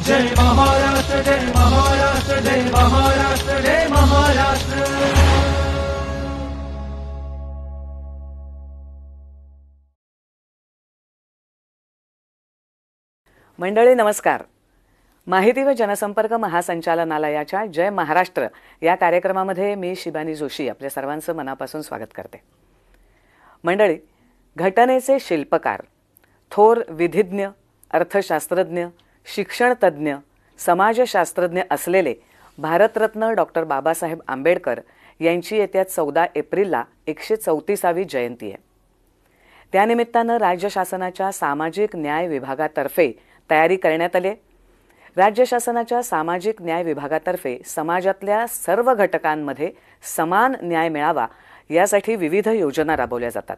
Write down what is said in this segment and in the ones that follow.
जय महाराष्ट्र, जय महाराष्ट्र, जय महाराष्ट्र, जय महाराष्ट्र. मंडळी नमस्कार. माहिती व जनसंपर्क महासंचालनालयाच्या जय महाराष्ट्र या कार्यक्रमामध्ये मी शिबानी जोशी आपल्या सर्वांचं मनापासून स्वागत करते. मंडळी, घटनेचे शिल्पकार, थोर विधिज्ञ, अर्थशास्त्रज्ञ, शिक्षणतज्ज्ञ, समाजशास्त्रज्ञ असलेले भारतरत्न डॉक्टर बाबासाहेब आंबेडकर यांची येत्या 14 एप्रिलला 134वी जयंती आहे. त्यानिमित्तानं राज्य शासनाच्या सामाजिक न्याय विभागातर्फे तयारी करण्यात आली. राज्य शासनाच्या सामाजिक न्याय विभागातर्फे समाजातल्या सर्व घटकांमध्ये समान न्याय मिळावा यासाठी विविध योजना राबवल्या जातात.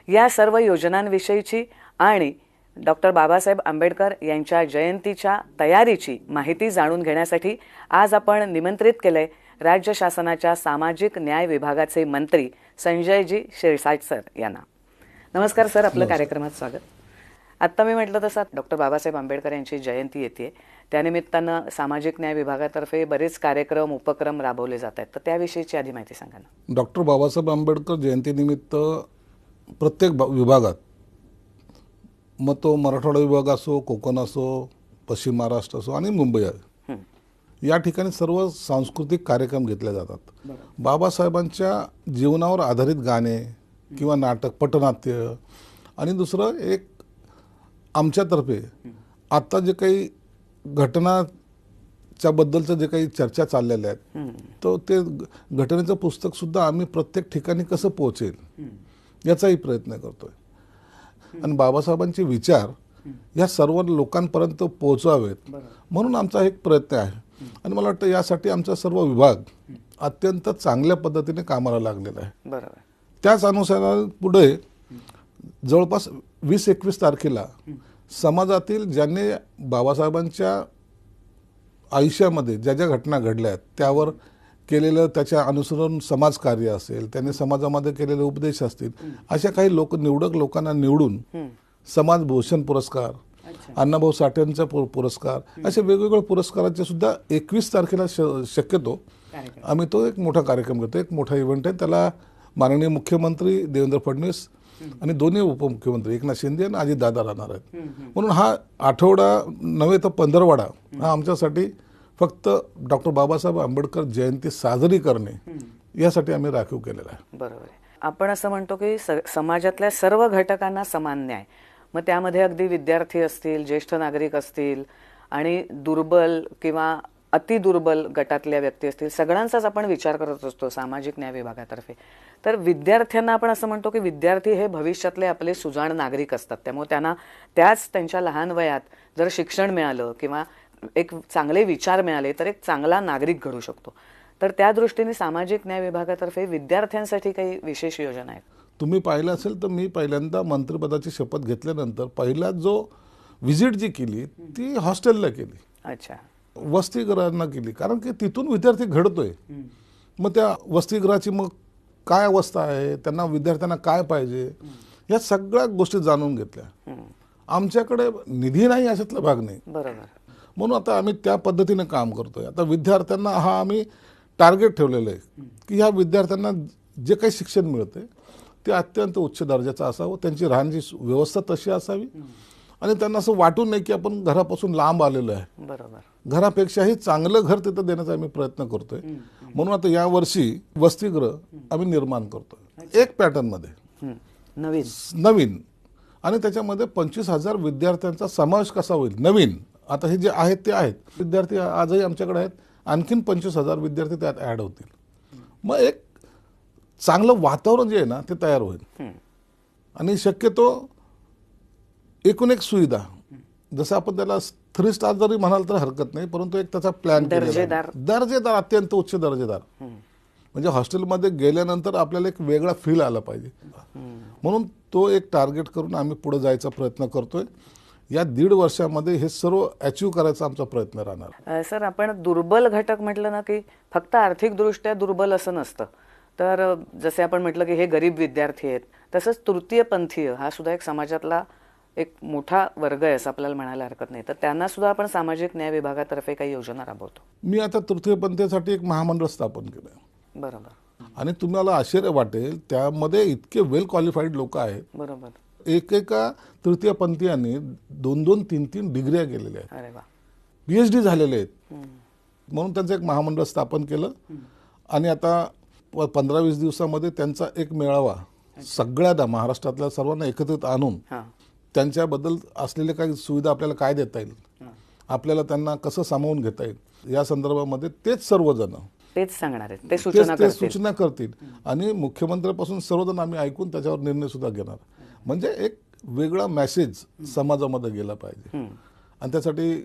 या सर्व योजनांविषयीची आणि डॉक्टर बाबासाहेब आंबेडकर यांच्या जयंतीच्या तयारीची माहिती जाणून घेण्यासाठी आज आपण निमंत्रित केलंय राज्य शासनाच्या सामाजिक न्याय विभागाचे मंत्री संजयजी शिरसाट सर यांना. नमस्कार सर, आपलं कार्यक्रमात स्वागत. आत्ता मी म्हटलं तसं डॉक्टर बाबासाहेब आंबेडकर यांची जयंती येते, त्यानिमित्तानं सामाजिक न्याय विभागातर्फे बरेच कार्यक्रम उपक्रम राबवले जात आहेत, तर त्याविषयीची आधी माहिती सांगा ना. डॉक्टर बाबासाहेब आंबेडकर जयंतीनिमित्त प्रत्येक विभागात, मग तो मराठवाडा विभाग असो, कोकण असो, पश्चिम महाराष्ट्र असो आणि मुंबई आहे, या ठिकाणी सर्व सांस्कृतिक कार्यक्रम घेतले जातात. बाबासाहेबांच्या जीवनावर आधारित गाणे किंवा नाटक, पटनाट्य आणि दुसरं एक आमच्यातर्फे आता जे काही घटनाच्या बद्दलचं जे काही चर्चा चाललेल्या आहेत, तर ते घटनेचं पुस्तक सुद्धा आम्ही प्रत्येक ठिकाणी कसं पोहोचेल याचाही प्रयत्न करतोय. आणि बाबासाहेबांचे विचार या सर्व लोकांपर्यंत पोहोचावेत म्हणून आमचा एक प्रयत्न आहे. आणि मला वाटतं यासाठी आमचा सर्व विभाग अत्यंत चांगल्या पद्धतीने कामाला लागलेला आहे. बरोबर. त्याच अनुसार पुढे जवळपास 20-21 तारखेला समाजातील ज्यांनी बाबासाहेबांच्या आयुष्यामध्ये ज्या ज्या घटना घडल्या आहेत त्यावर केलेलं त्याच्या अनुसरून समाजकार्य असेल, त्यांनी समाजामध्ये केलेले उपदेश असतील, अशा काही निवडक लोकांना निवडून समाजभूषण पुरस्कार, अण्णाभाऊ साठेंचा पुरस्कार, असे वेगवेगळ्या पुरस्काराचे सुद्धा 21 तारखेला शक्यतो आम्ही तो एक मोठा कार्यक्रम घेतो. एक मोठा इव्हेंट आहे. त्याला माननीय मुख्यमंत्री देवेंद्र फडणवीस आणि दोन्ही उपमुख्यमंत्री एकनाथ शिंदे आणि अजितदादा राहणार आहेत. म्हणून हा आठवडा नव्हे तर 15वाडा हा आमच्यासाठी फक्त डॉक्टर बाबासाहेब आंबेडकर जयंती साजरी करणे यासाठी आम्ही राखीव केलेला आहे. बरोबर आहे. आपण असं म्हणतो की समाजातल्या सर्व घटकांना समान न्याय, मग त्यामध्ये अगदी विद्यार्थी असतील, ज्येष्ठ नागरिक असतील आणि दुर्बल किंवा अतिदुर्बल गटातल्या व्यक्ती असतील, सगळ्यांचाच आपण विचार करत असतो सामाजिक न्याय विभागातर्फे. तर विद्यार्थ्यांना आपण असं म्हणतो की विद्यार्थी हे भविष्यातले आपले सुजाण नागरिक असतात, त्यामुळे त्यांना त्यांच्या लहान वयात जर शिक्षण मिळालं किंवा एक चांगले विचार मिळाले तर एक चांगला नागरिक घडू शकतो. तर त्या दृष्टीने सामाजिक न्याय विभागातर्फे विद्यार्थ्यांसाठी काही विशेष योजना आहेत? तुम्ही पाहिलं असेल तर मी पहिल्यांदा मंत्रिपदाची शपथ घेतल्यानंतर पहिला जो व्हिजिट जी केली ती हॉस्टेलला केली. अच्छा. वसतिगृहांना केली, कारण की तिथून विद्यार्थी घडतोय. मग त्या वसतिगृहाची मग काय अवस्था आहे, त्यांना विद्यार्थ्यांना काय पाहिजे, या सगळ्या गोष्टी जाणून घेतल्या. आमच्याकडे निधी नाही अशातला भाग नाही. बरोबर. म्हणून आता आम्ही त्या पद्धतीने काम करतोय. आता विद्यार्थ्यांना हा आम्ही टार्गेट ठेवलेलं आहे की ह्या विद्यार्थ्यांना जे काही शिक्षण मिळते ते अत्यंत उच्च दर्जाचं असावं, त्यांची राहण्याची व्यवस्था तशी असावी आणि त्यांना असं वाटू नये की आपण घरापासून लांब आलेलो आहे. बरोबर. घरापेक्षाही चांगलं घर तिथं देण्याचा आम्ही प्रयत्न करतोय. म्हणून आता यावर्षी वसतिगृह आम्ही निर्माण करतोय एक पॅटर्नमध्ये नवीन आणि त्याच्यामध्ये 25,000 विद्यार्थ्यांचा समावेश कसा होईल नवीन. आता हे जे आहेत ते आहेत विद्यार्थी आजही आमच्याकडे आहेत, आणखीन 25,000 विद्यार्थी त्यात ऍड होतील. मग एक चांगलं वातावरण जे आहे ना ते तयार होईल. आणि शक्यतो एकूण एक सुविधा, जसं आपण त्याला 3 स्टार जरी म्हणाल तर हरकत नाही, परंतु एक त्याचा प्लॅन दर्जेदार, अत्यंत उच्च दर्जेदार. म्हणजे हॉस्टेलमध्ये गेल्यानंतर आपल्याला एक वेगळा फील आला पाहिजे. म्हणून तो एक टार्गेट करून आम्ही पुढे जायचा प्रयत्न करतोय. या 1.5 वर्षामध्ये हे सर्व अचीव्ह करायचा आमचा प्रयत्न राहणार. सर, आपण दुर्बल घटक म्हटलं ना की फक्त आर्थिकदृष्ट्या दुर्बल असं नसतं. तर जसे आपण म्हटलं की हे गरीब विद्यार्थी आहेत, तसंच तृतीयपंथीय हा सुद्धा एक समाजातला एक मोठा वर्ग आहे असं आपल्याला म्हणायला हरकत नाही, तर त्यांना सुद्धा आपण सामाजिक न्याय विभागातर्फे काही योजना राबवतो. मी आता तृतीयपंथीसाठी एक महामंडळ स्थापन केलं बरोबर. आणि तुम्हाला आश्चर्य वाटेल त्यामध्ये इतके वेल क्वालिफाईड लोक आहेत. बरोबर. एकेका तृतीयपंथीयांनी 2-2, 3-3 डिग्र्या केलेल्या आहेत, अरे वा. PhD झालेले आहेत. म्हणून त्यांचं एक महामंडळ स्थापन केलं आणि आता 15-20 दिवसामध्ये त्यांचा एक मेळावा सगळ्यांना महाराष्ट्रातल्या सर्वांना एकत्रित आणून त्यांच्याबद्दल असलेले काही सुविधा आपल्याला काय देता येईल, आपल्याला त्यांना कसं सामावून घेता येईल या संदर्भामध्ये तेच सर्वजण तेच सांगणार आहेत, ते सूचना करतील आणि मुख्यमंत्र्यापासून सर्वजण आम्ही ऐकून त्याच्यावर निर्णय सुद्धा घेणार. म्हणजे एक वेगळा मेसेज समाजामध्ये गेला पाहिजे आणि त्यासाठी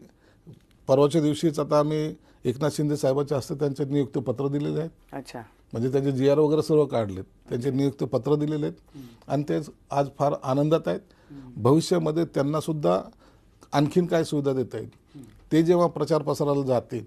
परवाच्या दिवशीच आता आम्ही एकनाथ शिंदे साहेबांच्या हस्ते त्यांचे नियुक्ती पत्र दिलेले आहेत. अच्छा. म्हणजे त्यांचे GR वगैरे सर्व काढलेत, त्यांचे नियुक्ती पत्र दिलेले आहेत आणि ते आज फार आनंदात आहेत. भविष्यामध्ये त्यांना सुद्धा आणखीन काय सुविधा देता येईल ते जेव्हा प्रचार प्रसाराला जातील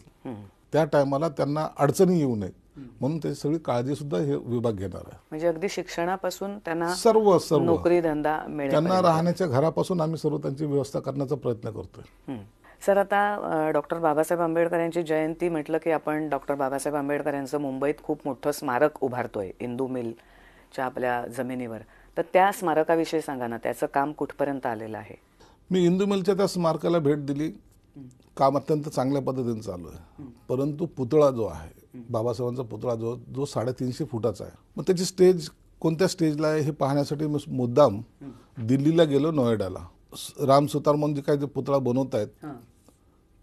त्या टायमाला त्यांना अडचणी येऊ नयेत म्हणून ते सगळी काळजी सुद्धा हे विभाग घेणार आहे. म्हणजे अगदी शिक्षणापासून त्यांना सर्व नोकरी धंदा मिळेल, त्यांना राहण्याच्या घरापासून आम्ही सर्व त्यांची व्यवस्था करण्याचा प्रयत्न करतोय. सर, आता डॉक्टर बाबासाहेब आंबेडकर यांची जयंती म्हटलं की आपण डॉक्टर बाबासाहेब आंबेडकर यांचं मुंबईत खूप मोठं स्मारक उभारतोय इंदू मिलच्या आपल्या जमिनीवर, तर त्या स्मारकाविषयी सांगा ना, त्याचं काम कुठपर्यंत आलेलं आहे? मी इंदू मिलच्या त्या स्मारकाला भेट दिली. काम अत्यंत चांगल्या पद्धतीने चालू आहे, परंतु पुतळा जो आहे बाबासाहेबांचा पुतळा जो 350 फुटाचा आहे, मग त्याची स्टेज कोणत्या स्टेजला आहे हे पाहण्यासाठी मी मुद्दाम दिल्लीला गेलो, नोएडाला. राम सुतार म्हणून जे काही पुतळा बनवत आहेत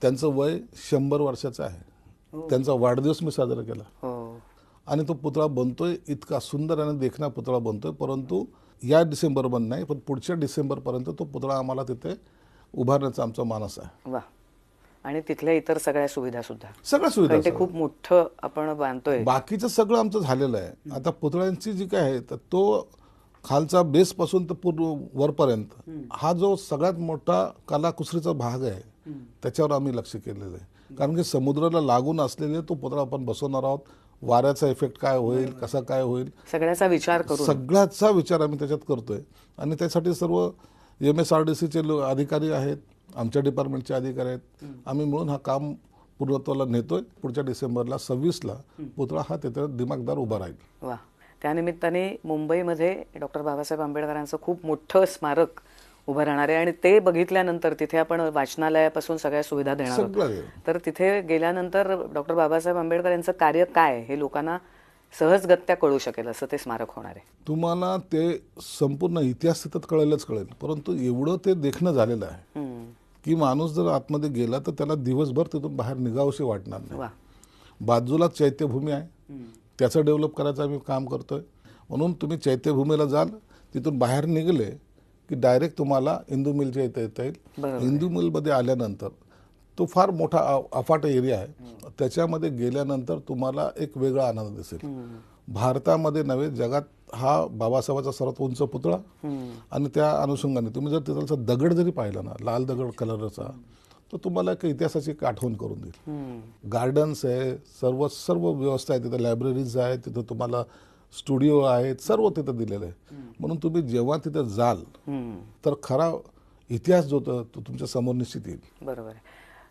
त्यांचं वय 100 वर्षाचं आहे. त्यांचा वाढदिवस मी साजरा केला आणि तो पुतळा बनतोय, इतका सुंदर आणि देखणा पुतळा बनतोय. परंतु या डिसेंबरमध्ये नाही पण पुढच्या डिसेंबरपर्यंत तो पुतळा आम्हाला तिथे उभारण्याचा आमचा मानस आहे. वा. आणि तिथल्या इतर सगळ्या सुविधा सुद्धा, सगळ्या सुविधा, ते खूप मोठं आपण बांधतोय. बाकीचं सगळं आमचं झालेलं आहे. आता पुतळ्यांची जी काय आहे तर तो खालचा बेस पासून तर पूर्ण वरपर्यंत हा जो सगळ्यात मोठा कलाकुसरीचा भाग आहे त्याच्यावर आम्ही लक्ष केलेलं आहे. कारण की समुद्राला लागून असलेले तो पुतळा आपण बसवणार आहोत. वाऱ्याचा इफेक्ट काय होईल, कसा काय होईल, सगळ्याचा विचार करून सगळ्याचा विचार आम्ही त्याच्यात करतोय आणि त्यासाठी सर्व MSRDCचे अधिकारी आहेत, आमच्या डिपार्टमेंटचे अधिकारी आहेत, आम्ही मिळून हा काम पूर्णत्वाला नेतोय. पुढच्या डिसेंबरला 26ला पुतळा हा तिथे दिमागदार उभा राहील. वा. त्यानिमित्ताने मुंबईमध्ये डॉक्टर बाबासाहेब आंबेडकरांचं खूप मोठं स्मारक उभं राहणार आहे आणि ते बघितल्यानंतर तिथे आपण वाचनालयापासून सगळ्या सुविधा देणार आहोत. तर तिथे गेल्यानंतर डॉक्टर बाबासाहेब आंबेडकर यांचं कार्य काय हे लोकांना सहजगत्या कळू शकेल असं ते स्मारक होणार आहे. तुम्हाला ते संपूर्ण इतिहास तिथं कळेलच कळेल, परंतु एवढं ते देखणं झालेलं आहे की माणूस जर आतमध्ये गेला तर त्याला दिवसभर तिथून बाहेर निघावशी वाटणार नाही. बाजूला चैत्यभूमी आहे, त्याचं डेव्हलप करायचं आम्ही काम करतोय. म्हणून तुम्ही चैत्यभूमीला जाल, तिथून बाहेर निघले की डायरेक्ट तुम्हाला इंदू मिलच्या इथे येता येईल. इंदू मिलमध्ये आल्यानंतर तो फार मोठा अफाट एरिया आहे, त्याच्यामध्ये गेल्यानंतर तुम्हाला एक वेगळा आनंद दिसेल. भारतामध्ये नव्हे जगात हा बाबासाहेबांचा सर्वात उंच पुतळा आणि त्या अनुषंगाने तुम्ही जर तिथलचा दगड जरी पाहिला ना, लाल दगड कलरचा, तर तुम्हाला एक इतिहासाची एक आठवण करून देईल. गार्डन्स आहे, सर्व व्यवस्था आहे तिथे, लायब्ररीज आहे तिथं, तुम्हाला स्टुडिओ आहेत, सर्व तिथं दिलेलं आहे. म्हणून तुम्ही जेव्हा तिथं जाल तर खरा इतिहास जो तो तुमच्या समोर निश्चित येईल. बरोबर आहे.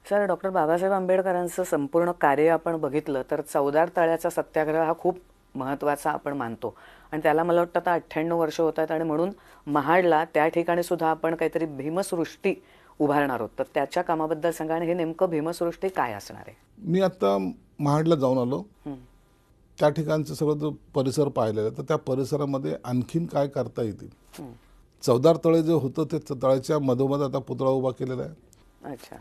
सर, डॉक्टर बाबासाहेब आंबेडकरांचं संपूर्ण कार्य आपण बघितलं तर चवदार तळ्याचा सत्याग्रह हा खूप महत्त्वाचा आपण मानतो आणि त्याला मला वाटतं आता 98 वर्ष होत आहेत आणि म्हणून महाडला त्या ठिकाणी सुद्धा आपण काहीतरी भीमसृष्टी उभारणार आहोत. तर त्याच्या कामाबद्दल सांगा आणि हे नेमकं भीमसृष्टी काय असणार आहे? मी आता महाडला जाऊन आलो, त्या ठिकाणचं सगळं जो परिसर पाहिलेला तर त्या परिसरामध्ये आणखीन काय करता येतील. चवदार तळे जे होतं ते तळ्याच्या मधोमध आता पुतळा उभा केलेला आहे. अच्छा.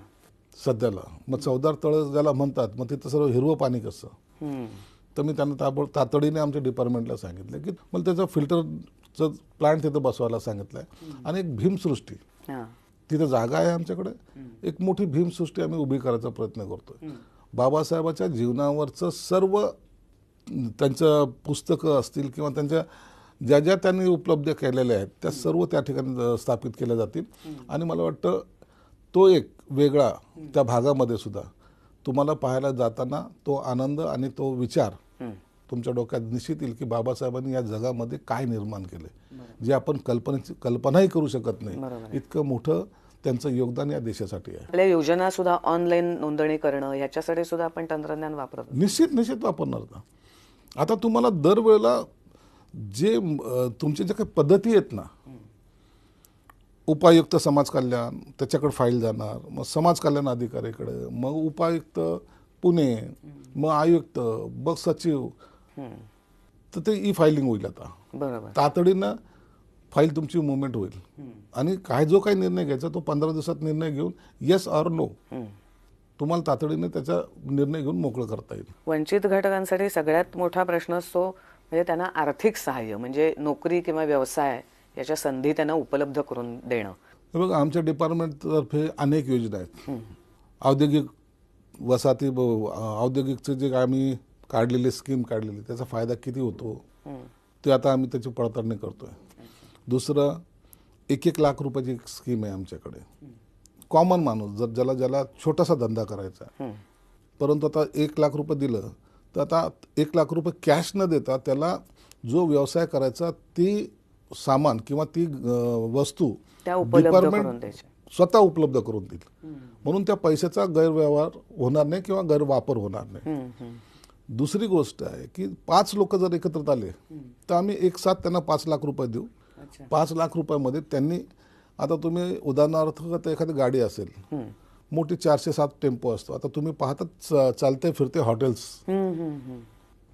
सध्याला मग चवदार तळ ज्याला म्हणतात, मग तिथं सर्व हिरवं पाणी कसं, तर मी त्यांना तातडीने आमच्या डिपार्टमेंटला सांगितलं की मला त्याचं फिल्टरचं प्लांट तिथं बसवायला सांगितलं आहे आणि एक भीमसृष्टी तिथं जागा आहे आमच्याकडे, एक मोठी भीमसृष्टी आम्ही उभी करायचा प्रयत्न करतोय. बाबासाहेबांच्या जीवनावरचं सर्व त्यांचं पुस्तकं असतील किंवा त्यांच्या ज्या ज्या त्यांनी उपलब्ध केलेल्या आहेत त्या सर्व त्या ठिकाणी स्थापित केल्या जातील आणि मला वाटतं तो एक वेगळा त्या भागामध्ये सुद्धा तुम्हाला पाहायला जाताना तो आनंद आणि तो विचार तुमच्या डोक्यात निश्चित येईल की बाबासाहेबांनी या जगामध्ये काय निर्माण केले, जे आपण कल्पनाही करू शकत नाही. इतकं मोठं त्यांचं योगदान या देशासाठी आहे. आपल्या योजना सुद्धा ऑनलाईन नोंदणी करणं याच्यासाठी सुद्धा आपण तंत्रज्ञान वापरतो. निश्चित वापरणार ना. आता तुम्हाला दरवेळेला जे तुमच्या ज्या काही पद्धती आहेत ना, उपायुक्त समाज कल्याण त्याच्याकडे फाईल जाणार, मग समाज कल्याण अधिकाऱ्याकडे, मग उपायुक्त पुणे, मग आयुक्त, मग सचिव, तर ते ई फायलिंग होईल. आता बरोबर तातडीनं फाईल तुमची मुवमेंट होईल आणि जो काही निर्णय घ्यायचा तो 15 दिवसात निर्णय घेऊन येस ऑर नो तुम्हाला तातडीने त्याचा निर्णय घेऊन मोकळं करता येईल. वंचित घटकांसाठी सगळ्यात मोठा प्रश्न असतो म्हणजे त्यांना आर्थिक सहाय्य, म्हणजे नोकरी किंवा व्यवसाय याच्या संधी त्यांना उपलब्ध करून देणं. बघा, आमच्या डिपार्टमेंटतर्फे अनेक योजना आहेत. औद्योगिक वसाहती, औद्योगिकचे जे आम्ही काढलेले स्कीम काढलेली त्याचा फायदा किती होतो ते आता आम्ही त्याची पडताळणी करतोय. दुसरं 1-1 लाख रुपयाची एक स्कीम आहे आमच्याकडे. कॉमन माणूस ज्याला छोटासा धंदा करायचा, परंतु आता 1 लाख रुपये दिलं तर आता 1 लाख रुपये कॅश न देता त्याला जो व्यवसाय करायचा ती सामान किंवा ती वस्तू डिपार्टमेंट स्वतः उपलब्ध करून देईल. म्हणून त्या पैशाचा गैरव्यवहार होणार नाही किंवा गैरवापर होणार नाही. दुसरी गोष्ट आहे की 5 लोक जर एकत्रित आले तर आम्ही एक साथ त्यांना 5 लाख रुपये देऊ. 5 लाख रुपयामध्ये त्यांनी, आता तुम्ही उदाहरणार्थ एखादी गाडी असेल मोठी 407 टेम्पो असतो, आता तुम्ही पाहता चालते फिरते हॉटेल्स,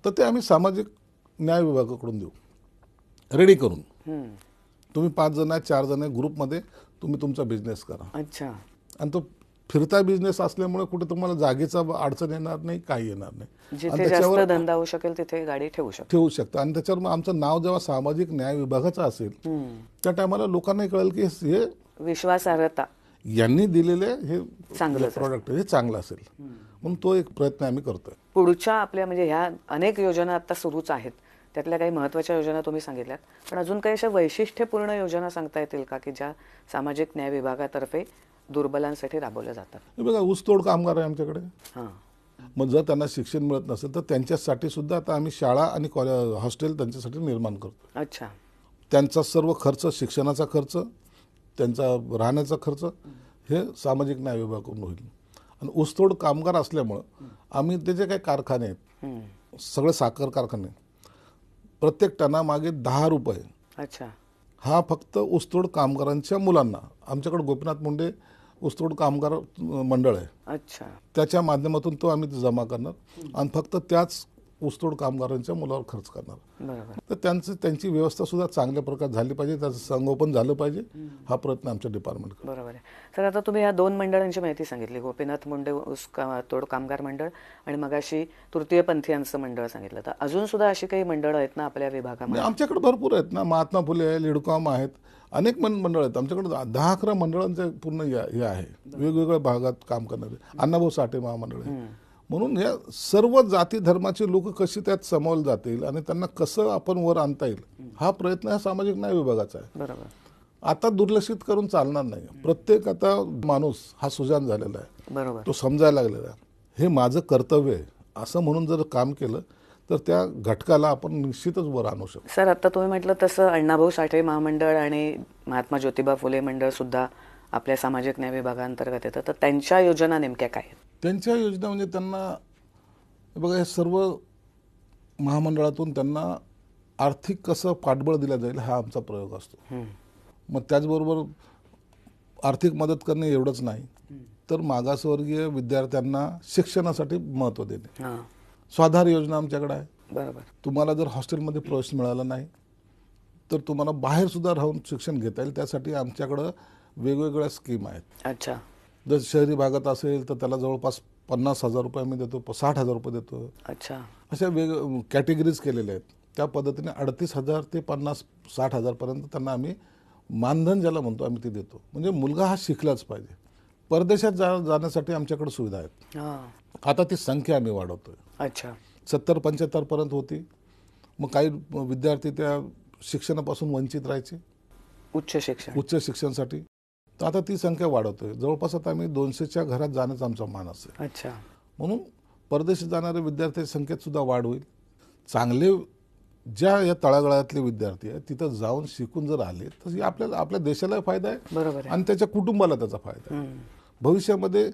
तर ते आम्ही सामाजिक न्याय विभागाकडून देऊ रेडी करून. तुम्ही 5 जण आहे 4 जण आहे ग्रुपमध्ये तुम्ही तुमचा बिझनेस करा. अच्छा. आणि तो फिरता बिझनेस असल्यामुळे कुठे तुम्हाला जागेचा अडचण येणार नाही, काही येणार नाही. जिथे जास्त धंदा होऊ शकेल तिथे गाडी ठेवू शकता. आणि त्याच्यावर आमचं नाव जेव्हा सामाजिक न्याय विभागाचं असेल त्या टायमाला लोकांनाही कळेल की हे विश्वासार्हता यांनी दिलेले हे चांगलं प्रॉडक्ट हे चांगलं असेल. म्हणून तो एक प्रयत्न आम्ही करतोय. पुढच्या आपल्या म्हणजे ह्या अनेक योजना आता सुरूच आहेत, त्यातल्या काही महत्त्वाच्या योजना तुम्ही सांगितल्यात, पण अजून काही अशा वैशिष्ट्यपूर्ण योजना सांगता येतील का की ज्या सामाजिक न्याय विभागातर्फे दुर्बलांसाठी राबवल्या जातात? बघा, ऊसतोड कामगार आहे आमच्याकडे. मग जर त्यांना शिक्षण मिळत नसेल तर त्यांच्यासाठी सुद्धा आता आम्ही शाळा आणि हॉस्टेल त्यांच्यासाठी निर्माण करतो. अच्छा. त्यांचा सर्व खर्च, शिक्षणाचा खर्च, त्यांचा राहण्याचा खर्च हे सामाजिक न्याय विभागाकडून होईल. आणि ऊसतोड कामगार असल्यामुळं आम्ही ते जे काही कारखाने आहेत सगळे साखर कारखाने, प्रत्येक टनामागे 10 रुपये. अच्छा. हा फक्त ऊसतोड कामगारांच्या मुलांना, आमच्याकडे गोपीनाथ मुंडे ऊसतोड कामगार मंडळ आहे. अच्छा. त्याच्या माध्यमातून तो आम्ही जमा करणार आणि फक्त त्याच ऊसतोड कामगारांच्या मुलावर खर्च करणार. तर त्यांची व्यवस्था सुद्धा चांगल्या प्रकारे झाली पाहिजे, त्याचं संगोपन झालं पाहिजे, हा प्रयत्न आमच्या डिपार्टमेंट. बरोबर आहे सर. आता तुम्ही या 2 मंडळांची माहिती सांगितली, गोपीनाथ मुंडे ऊसतोड कामगार मंडळ आणि मगाशी तृतीयपंथीयांचं मंडळ सांगितलं. तर अजून सुद्धा अशी काही मंडळं आहेत ना आपल्या विभागामध्ये? आमच्याकडे भरपूर आहेत ना. महात्मा फुले आहे, लिडकॉम आहेत, अनेक मंडळ आहेत आमच्याकडे. 10-11 मंडळांचे पूर्ण हे आहे, वेगवेगळ्या भागात काम करणारे. अण्णाभाऊ साठे महामंडळ आहे. म्हणून या सर्व जाती धर्माचे लोक कशी त्यात सामावले जातील आणि त्यांना कसं आपण वर आणता येईल हा प्रयत्न हा सामाजिक न्याय विभागाचा आहे. बरोबर. आता दुर्लक्षित करून चालणार नाही. प्रत्येक आता माणूस हा सुजाण झालेला आहे. बरोबर. तो समजायला लागलेला आहे. हे माझं कर्तव्य आहे असं म्हणून जर काम केलं तर त्या घटकाला आपण निश्चितच वर आणू शकतो. सर, आता तुम्ही म्हटलं तसं अण्णाभाऊ साठे महामंडळ आणि महात्मा ज्योतिबा फुले मंडळ सुद्धा आपल्या सामाजिक न्याय विभागांतर्गत येतं. तर त्यांच्या योजना नेमक्या काय आहेत? त्यांच्या योजना म्हणजे त्यांना बघा, हे सर्व महामंडळातून त्यांना आर्थिक कसं पाठबळ दिलं जाईल हा आमचा प्रयोग असतो. मग त्याचबरोबर आर्थिक मदत करणे एवढंच नाही तर मागासवर्गीय विद्यार्थ्यांना शिक्षणासाठी महत्त्व देणे. स्वाधार योजना आमच्याकडे आहे. बरोबर. तुम्हाला जर हॉस्टेलमध्ये प्रवेश मिळाला नाही तर तुम्हाला बाहेर सुद्धा राहून शिक्षण घेता येईल, त्यासाठी आमच्याकडं वेगवेगळ्या स्कीम आहेत. अच्छा. जर शहरी भागात असेल तर त्याला जवळपास 50,000 रुपये आम्ही देतो, 60,000 रुपये देतो. अच्छा. अशा कॅटेगरीज केलेल्या आहेत. त्या पद्धतीने 38,000 ते 50-60,000 पर्यंत त्यांना आम्ही मानधन ज्याला म्हणतो आम्ही ते देतो. म्हणजे मुलगा हा शिकलाच पाहिजे. परदेशात जाण्यासाठी आमच्याकडे सुविधा आहेत. आता ती संख्या आम्ही वाढवतोय. अच्छा. 70-75 पर्यंत होती. मग काही विद्यार्थी त्या शिक्षणापासून वंचित राहायचे उच्च शिक्षणासाठी, तर आता ती संख्या वाढवतोय. जवळपास आता आम्ही 200च्या घरात जाण्याचा आमचा मान असेल. अच्छा. म्हणून परदेशात जाणाऱ्या विद्यार्थ्यांच्या संख्येत सुद्धा वाढ होईल. चांगले ज्या या तळागाळातले विद्यार्थी आहेत तिथं जाऊन शिकून जर आले तर हे आपल्याला आपल्या देशाला फायदा आहे बरोबर आहे. आणि त्याच्या कुटुंबाला त्याचा फायदा आहे. भविष्यामध्ये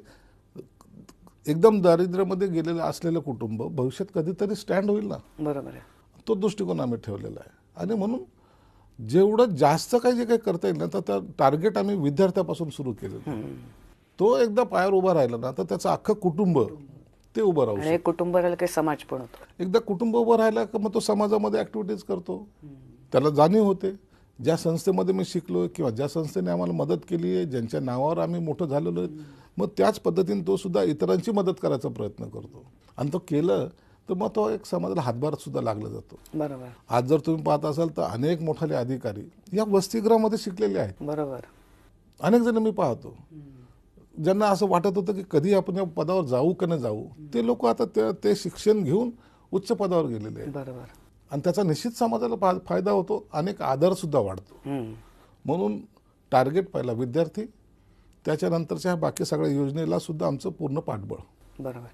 एकदम दारिद्र्यामध्ये गेलेलं असलेलं कुटुंब भविष्यात कधीतरी स्टँड होईल ना. बरोबर आहे. तो दृष्टिकोन आम्ही ठेवलेला आहे आणि म्हणून जेवढं जास्त काही जे काही करता येईल ना तर त्या टार्गेट आम्ही विद्यार्थ्यापासून सुरू केलेलं. तो एकदा पायावर उभा राहिला ना तर त्याचं अख्खं कुटुंब ते उभं राहू आणि एक कुटुंब राहिलं काही समाज पण होतो. एकदा कुटुंब उभं राहिला का मग तो समाजामध्ये ऍक्टिव्हिटीज करतो, त्याला जाणीव होते. ज्या संस्थेमध्ये मी शिकलोय किंवा ज्या संस्थेने आम्हाला मदत केली आहे, ज्यांच्या नावावर आम्ही मोठं झालेलो आहे, मग त्याच पद्धतीने तो सुद्धा इतरांची मदत करायचा प्रयत्न करतो आणि तो केलं तर मग तो एक समाजाला हातभार सुद्धा लागला जातो. बरोबर. आज जर तुम्ही पाहत असाल तर अनेक मोठाले अधिकारी या वसतिगृहामध्ये शिकलेले आहेत. बरोबर. अनेक जण मी पाहतो ज्यांना असं वाटत होतं की कधी आपण या पदावर जाऊ का नाही जाऊ, ते लोक आता ते शिक्षण घेऊन उच्च पदावर गेलेले आहेत. बरोबर. आणि त्याचा निश्चित समाजाला फायदा होतो, अनेक आदर सुद्धा वाढतो. म्हणून टार्गेट पहिला विद्यार्थी, त्याच्यानंतरच्या बाकी सगळ्या योजनेला सुद्धा आमचं पूर्ण पाठबळ. बरोबर.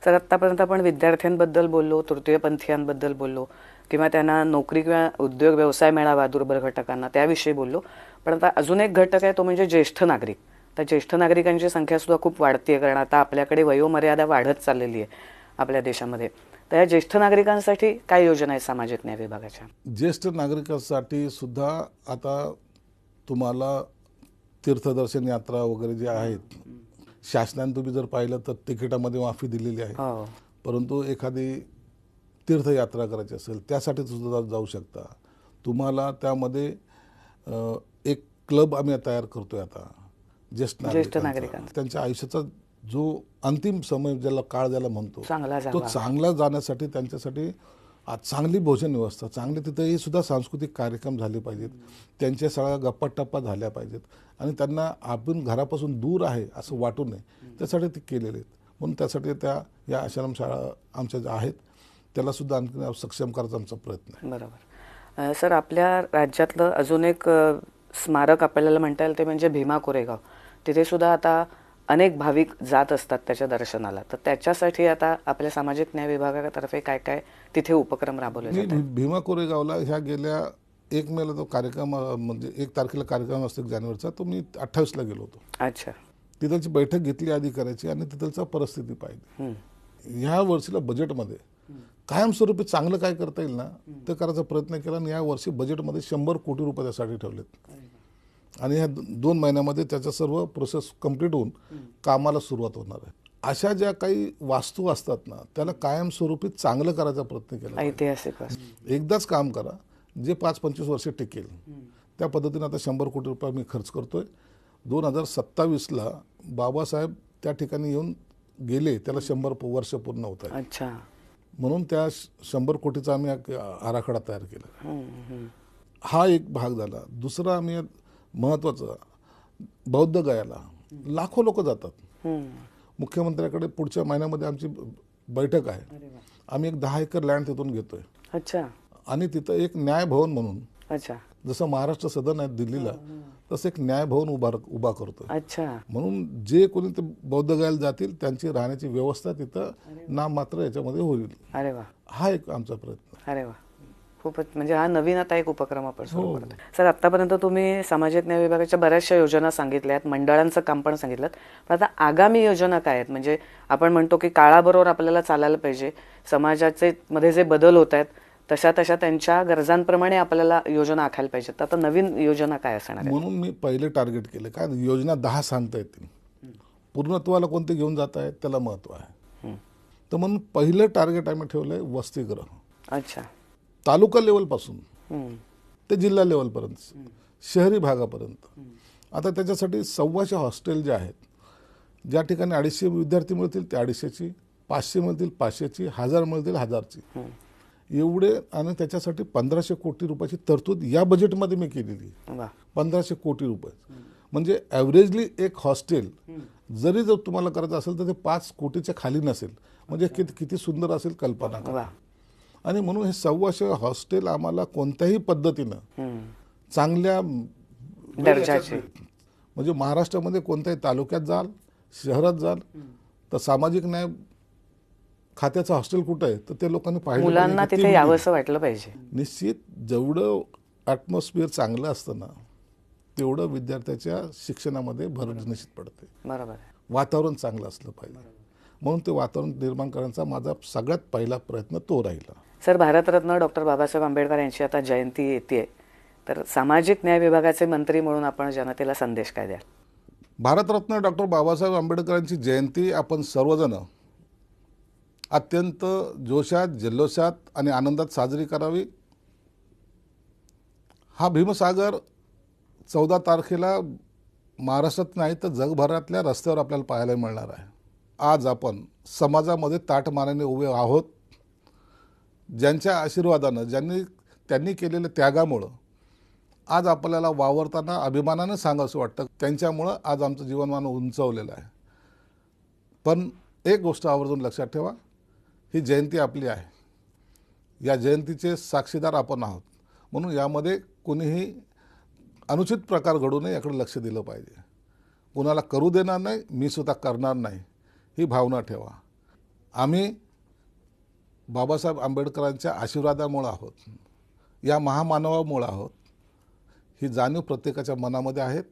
सर, आतापर्यंत आपण विद्यार्थ्यांबद्दल बोललो, तृतीयपंथीयांबद्दल बोललो किंवा त्यांना नोकरी किंवा उद्योग व्यवसाय मिळावा दुर्बल घटकांना त्याविषयी बोललो. पण आता अजून एक घटक आहे तो म्हणजे ज्येष्ठ नागरिक. तर ज्येष्ठ नागरिकांची संख्या सुद्धा खूप वाढते कारण आता आपल्याकडे वयोमर्यादा वाढत चाललेली आहे आपल्या देशामध्ये. तर या ज्येष्ठ नागरिकांसाठी काय योजना आहे सामाजिक न्याय विभागाच्या? ज्येष्ठ नागरिकांसाठी सुद्धा आता तुम्हाला तीर्थदर्शन यात्रा वगैरे जे आहेत शासनाने तुम्ही जर पाहिलं तर तिकिटामध्ये माफी दिलेली आहे. परंतु एखादी तीर्थयात्रा करायची असेल त्यासाठी सुद्धा जाऊ शकता. तुम्हाला त्यामध्ये एक क्लब आम्ही तयार करतोय आता ज्येष्ठ नागरिकांचा. त्यांच्या आयुष्याचा जो अंतिम समय ज्याला काळ ज्याला म्हणतो तो चांगला जाण्यासाठी त्यांच्यासाठी चांगली भोजन व्यवस्था, चांगली तिथेही सुद्धा सांस्कृतिक कार्यक्रम झाले पाहिजेत, त्यांच्या सगळ्या गप्पा टप्पा झाल्या पाहिजेत आणि त्यांना आपण घरापासून दूर आहे असं वाटू नये त्यासाठी ते केलेले आहेत. म्हणून त्यासाठी या आश्रमशाळा आमच्या ज्या आहेत त्याला सुद्धा आणखी सक्षम करायचा आमचा प्रयत्न आहे. बरोबर. सर, आपल्या राज्यातलं अजून एक स्मारक आपल्याला म्हणता येईल ते म्हणजे भीमा कोरेगाव. तिथे सुद्धा आता अनेक भाविक जात असतात त्याच्या दर्शनाला. तर त्याच्यासाठी आता आपल्या सामाजिक न्याय विभागातर्फे काय काय तिथे उपक्रम राबवले जातात? भीमा कोरेगावला ह्या गेल्या 1 मेला तो कार्यक्रम म्हणजे 1 तारखेला कार्यक्रम असतो जानेवारीचा, तो मी 28ला गेलो होतो. अच्छा. तिथलची बैठक घेतली अधिकाऱ्याची आणि तिथलचा परिस्थिती पाहिली. ह्या वर्षीला बजेटमध्ये कायमस्वरूपी चांगलं काय करता येईल ना ते करायचा प्रयत्न केला आणि या वर्षी बजेटमध्ये 100 कोटी रुपये त्यासाठी ठेवलेत आणि ह्या 2 महिन्यामध्ये त्याचा सर्व प्रोसेस कंप्लीट होऊन कामाला सुरुवात होणार आहे. अशा ज्या काही वास्तू असतात ना त्याला कायमस्वरूपी चांगलं करायचा प्रयत्न केला. ऐतिहासिक एकदाच काम करा जे 5-25 वर्ष टिकेल. त्या पद्धतीने आता 100 कोटी रुपये मी खर्च करतोय. 2027ला बाबासाहेब त्या ठिकाणी येऊन गेले, त्याला 100 वर्ष पूर्ण होत आहे. अच्छा. म्हणून त्या 100 कोटीचा आम्ही आराखडा तयार केला. हा एक भाग झाला. दुसरा आम्ही महत्वाचा बौद्ध गयाला लाखो लोक जातात. मुख्यमंत्र्याकडे पुढच्या महिन्यामध्ये आमची बैठक आहे. आम्ही एक 10 एकर लँड तिथून घेतोय. अच्छा. आणि तिथं एक न्याय भवन म्हणून, अच्छा, जसं महाराष्ट्र सदन आहे दिल्लीला तसं एक न्याय भवन उभा करतोय. अच्छा. म्हणून जे कोणी ते बौद्ध गयाला जातील त्यांची राहण्याची व्यवस्था तिथं नाम मात्र याच्यामध्ये होईल. अरे वा. हा एक आमचा प्रयत्न. अरे वा, खूपच. म्हणजे हा नवीन आता एक उपक्रम आपण सुरू करतो. सर, आतापर्यंत तुम्ही सामाजिक न्याय विभागाच्या बऱ्याचशा योजना सांगितल्यात, मंडळांचं काम पण सांगितलं. पण आता आगामी योजना काय आहेत? म्हणजे आपण म्हणतो की काळाबरोबर आपल्याला चालायला पाहिजे, समाजाचे मध्ये जे बदल होत आहेत तशा त्यांच्या गरजांप्रमाणे आपल्याला योजना आखायला पाहिजेत. आता नवीन योजना काय असणार आहे? म्हणून मी पहिले टार्गेट केले काय योजना 10 सांगता येतील, पूर्णत्वाला कोणते घेऊन जात आहेत त्याला महत्व आहे. तर म्हणून पहिलं टार्गेट आम्ही ठेवलंय वसतिगृह. अच्छा. तालुका लेवलपासून ते जिल्हा लेवलपर्यंत, शहरी भागापर्यंत. आता त्याच्यासाठी 125 हॉस्टेल जे आहेत, ज्या ठिकाणी 250 विद्यार्थी मिळतील ते 250ची, 500 मिळतील 500ची, 1000 मिळतील 1000ची, एवढे. आणि त्याच्यासाठी 1500 कोटी रुपयाची तरतूद या बजेटमध्ये मी केलेली. 1500 कोटी रुपये म्हणजे ॲव्हरेजली एक हॉस्टेल जरी जर तुम्हाला करायचं असेल तर ते 5 कोटीच्या खाली नसेल. म्हणजे किती सुंदर असेल कल्पना करा. आणि म्हणून हे 125 हॉस्टेल आम्हाला कोणत्याही पद्धतीनं चांगल्या दर्जाचे, म्हणजे महाराष्ट्रामध्ये कोणत्याही तालुक्यात जाल, शहरात जाल तर सामाजिक न्याय खात्याचं हॉस्टेल कुठं आहे तर ते लोकांनी पाहिलं मुलांना पाहिजे की तिथे यावंसं वाटलं पाहिजे. निश्चित जेवढं ॲटमॉस्फिअर चांगलं असतं ना तेवढं विद्यार्थ्याच्या शिक्षणामध्ये भर निश्चित पडते. बरोबर आहे. वातावरण चांगलं असलं पाहिजे, म्हणून ते वातावरण निर्माण करण्याचा माझा सगळ्यात पहिला प्रयत्न तो राहिला. सर, भारतरत्न डॉक्टर बाबासाहेब आंबेडकर यांची आता जयंती येते, तर सामाजिक न्याय विभागाचे मंत्री म्हणून आपण जनतेला संदेश काय द्याल? भारतरत्न डॉक्टर बाबासाहेब आंबेडकरांची जयंती आपण सर्वजण अत्यंत जोशात, जल्लोषात आणि आनंदात साजरी करावी. हा भीमसागर 14 तारखेला महाराष्ट्रात नाही तर जगभरातल्या रस्त्यावर आपल्याला पाहायला मिळणार आहे. आज आपण समाजामध्ये ताठमानेने उभे आहोत. ज्यांच्या आशीर्वादानं, त्यांनी केलेल्या त्यागामुळं आज आपल्याला वावरताना अभिमानानं सांगावंसं वाटतं. त्यांच्यामुळं आज आमचं जीवनमान उंचावलेलं आहे. पण एक गोष्ट आवर्जून लक्षात ठेवा, ही जयंती आपली आहे. या जयंतीचे साक्षीदार आपण आहोत, म्हणून यामध्ये कोणीही अनुचित प्रकार घडू नये याकडे लक्ष दिलं पाहिजे. कुणाला करू देणार नाही, मी सुद्धा करणार नाही, ही भावना ठेवा. आम्ही बाबासाहेब आंबेडकरांच्या आशीर्वादामुळं आहोत, या महामानवामुळं आहोत, ही जाणीव प्रत्येकाच्या मनामध्ये आहेत.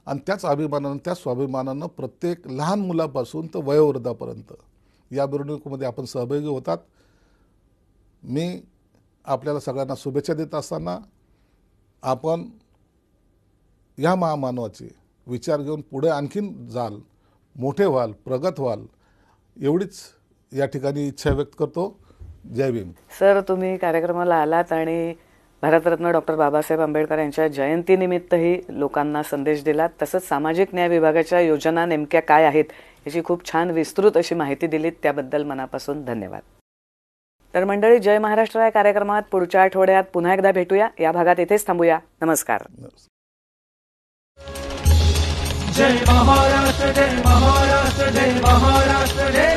आणि त्याच अभिमानानं, त्या स्वाभिमानानं प्रत्येक लहान मुलापासून तर वयोवृद्धापर्यंत या मिरवणुकीमध्ये आपण सहभागी होतात. मी आपल्याला सगळ्यांना शुभेच्छा देत असताना आपण या महामानवाचे विचार घेऊन पुढे आणखीन जाल, मोठे व्हाल, प्रगत व्हाल, एवढीच या ठिकाणी इच्छा व्यक्त करतो. जय भीम. सर, तुम्ही कार्यक्रमाला आलात आणि भारतरत्न डॉक्टर बाबासाहेब आंबेडकर यांच्या जयंतीनिमित्तही लोकांना संदेश दिलात. तसंच सामाजिक न्याय विभागाच्या योजना नेमक्या काय आहेत याची खूप छान विस्तृत अशी माहिती दिलीत, त्याबद्दल मनापासून धन्यवाद. तर मंडळी, जय महाराष्ट्र या कार्यक्रमात पुढच्या आठवड्यात पुन्हा एकदा भेटूया. या भागात इथेच थांबूया. नमस्कार. जय महाराष्ट्र, जय महाराष्ट्र, जय महाराष्ट्र, जय